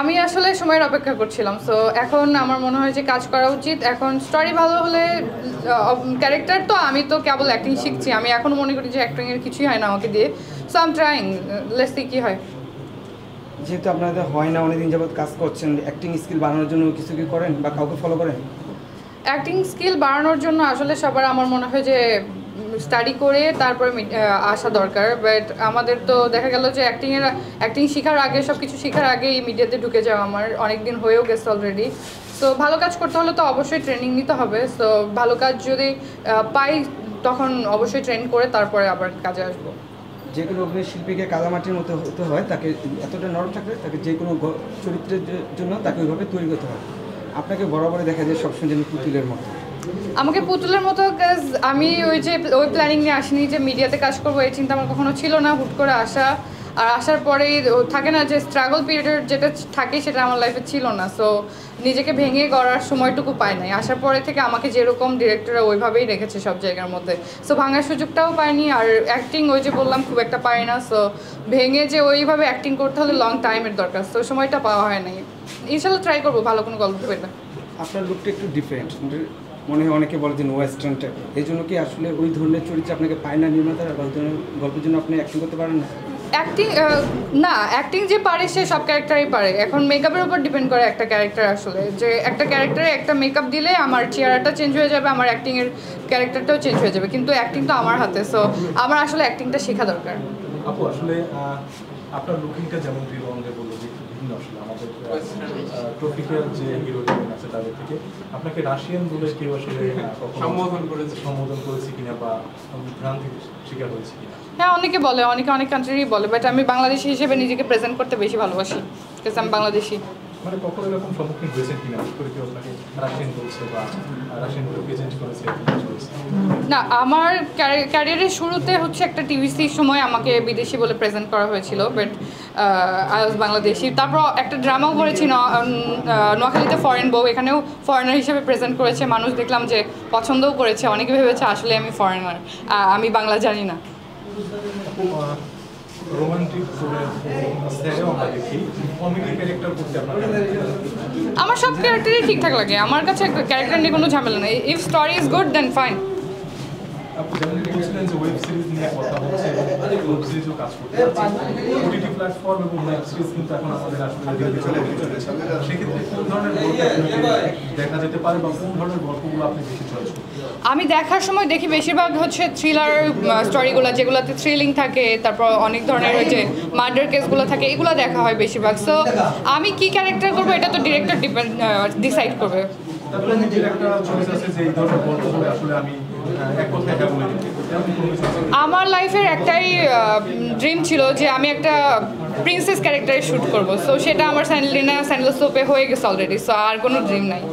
আমি আসলে সময়ের অপেক্ষা করছিলাম, সো এখন আমার মনে হয় যে কাজ করা উচিত। এখন স্টোরি ভালো হলে, ক্যারেক্টার তো আমি তো কেবল অ্যাক্টিং শিখছি, আমি এখন মনে করি যে অ্যাক্টিংয়ের কিছুই হয় না আমাকে দিয়ে। So I am trying, let's see কি হয়। যেহেতু আপনাদের হয় না, অনেকদিন যাবত কাজ করছেন, অ্যাক্টিং স্কিল বাড়ানোর জন্য কিছু কি করেন বা কাউকে ফলো করেন? অ্যাক্টিং স্কিল বাড়ানোর জন্য আসলে সবার আমার মনে হয় যে স্টাডি করে তারপরে আসা দরকার। বাট আমাদের তো দেখা গেল যে অ্যাক্টিং শেখার আগে, সব কিছু শেখার আগেই মিডিয়াতে ঢুকে যাওয়া আমার অনেক দিন হয়েও গেছে অলরেডি। সো ভালো কাজ করতে হলে তো অবশ্যই ট্রেনিং নিতে হবে। সো ভালো কাজ যদি পাই তখন অবশ্যই ট্রেন করে তারপরে আবার কাজে আসবো। যে কোনো অভিনয় শিল্পীকে কাদামাটির মতো হতে হয়, তাকে এতটা নরম থাকলে তাকে যে কোনো চরিত্রের জন্য তাকে ওইভাবে তৈরি করতে হয়। আপনাকে বরাবরই দেখা যায় সবসময় যেন পুতুলের মতো। আমাকে পুতুলের মতো, কাজ আমি ওই প্ল্যানিং নিয়ে আসিনি যে মিডিয়াতে কাজ করবো, এই চিন্তা আমার কখনো ছিল না। হুট করে আসা, আর আসার পরেই থাকে না যে স্ট্রাগল পিরিয়ডের যেটা থাকে সেটা আমার লাইফে ছিল না। সো নিজেকে ভেঙে গড়ার সময়টুকু পাই নাই। আসার পরে থেকে আমাকে যেরকম ডিরেক্টররা ওইভাবেই রেখেছে সব জায়গার মধ্যে। সো ভাঙার সুযোগটাও পাইনি, আর অ্যাক্টিং ওই যে বললাম খুব একটা পারি না। সো ভেঙে যে ওইভাবে অ্যাক্টিং করতে হলে লং টাইমের দরকার, সো সময়টা পাওয়া হয় নাই। ইনশাল্লাহ ট্রাই করবো ভালো কোনো গল্প পেলে। আপনার লুকটা একটু ডিফারেন্ট, মনে হয় অনেকে বলে যে ওয়েস্টার্ন টাইপ, এই জন্য কি আসলে ওই ধরনের চরিত্রে আপনাকে পায় না নির্মাতারা, বা ওই ধরনের গল্পের জন্য আপনি অ্যাক্টিং করতে পারেন না? অ্যাক্টিং না, অ্যাক্টিং যে পারে সে সব ক্যারেক্টারই পারে। এখন মেকআপের উপর ডিপেন্ড করে একটা ক্যারেক্টার আসলে, যে একটা ক্যারেক্টারে একটা মেকআপ দিলে আমার চেহারাটা চেঞ্জ হয়ে যাবে, আমার অ্যাক্টিংয়ের ক্যারেক্টারটাও চেঞ্জ হয়ে যাবে, কিন্তু অ্যাক্টিং তো আমার হাতে। সো আমার আসলে অ্যাক্টিংটা শেখা দরকার। আপু আসলে আপনার লুকিংটা যেমন প্রিয় অঙ্গে বললো যে একটু ভিন্ন, আসলে আমাদের ট্রপিক্যাল যে হিরো আছে তাদের থেকে আপনাকে রাশিয়ান বলে কেউ আসলে সম্বোধন করেছে কিনা, বা ভ্রান্তির শিকার হয়েছে কিনা? হ্যাঁ, অনেকে বলে, অনেক কান্ট্রিরই বলে, বাট আমি বাংলাদেশি হিসেবে নিজেকে প্রেজেন্ট করতে বেশি ভালোবাসি, বিকজ আমি বাংলাদেশি। মানে কখনো এরকম সম্মুখীন হয়েছেন কিনা, করে কেউ আপনাকে রাশিয়ান বলছে বা রাশিয়ান বলে প্রেজেন্ট করেছে? না, আমার ক্যারিয়ারের শুরুতে হচ্ছে একটা টিভিসির সময় আমাকে বিদেশি বলে প্রেজেন্ট করা হয়েছিল, বাট আই ওয়াজ বাংলাদেশি। তারপর একটা ড্রামাও করেছি নোয়াখালীতে, ফরেন বউ, এখানেও ফরেনার হিসেবে প্রেজেন্ট করেছে। মানুষ দেখলাম যে পছন্দও করেছে, অনেকে ভেবেছে আসলে আমি ফরেনার, আমি বাংলা জানি না। রোমান্টিক আমরা দেখি, কমেডি ক্যারেক্টার করতে আপনার আমার সব ক্যারেক্টারই ঠিকঠাক লাগে, আমার কাছে ক্যারেক্টার নিয়ে কোনো ঝামেলা নেই। If story is good then fine. আপনি যেমন বলছিলেন যে ওয়েব সিরিজ নিয়ে কথা হচ্ছে, ওয়েব সিরিজও কাজ করতে হচ্ছে, ওটিটি প্ল্যাটফর্ম এবং ওয়েব সিরিজ কিন্তু এখন আমাদের আসলে সেক্ষেত্রে কোন ধরনের গল্প দেখা যেতে পারে, বা কোন ধরনের গল্পগুলো আপনি বেশি চয়েস করেন? আমি দেখার সময় দেখি বেশিরভাগ হচ্ছে থ্রিলার স্টোরিগুলো, যেগুলোতে থ্রিলিং থাকে, তারপর অনেক ধরনের যে মার্ডার কেসগুলো থাকে, এগুলো দেখা হয় বেশিরভাগ। সো আমি কি ক্যারেক্টার করবো এটা তো ডিরেক্টর ডিসাইড করবে। তারপরে নিজের একটা চয়েস আছে যে এই ধরনের গল্পগুলো আসলে আমি এক কথায় বলে দিই। আমার লাইফের একটাই ড্রিম ছিল যে আমি একটা প্রিন্সেস ক্যারেক্টারে শ্যুট করবো। সো সেটা আমার স্যান্ডেলিনা স্যান্ডেল সোপে হয়ে গেছে অলরেডি। সো আর কোনো ড্রিম নাই।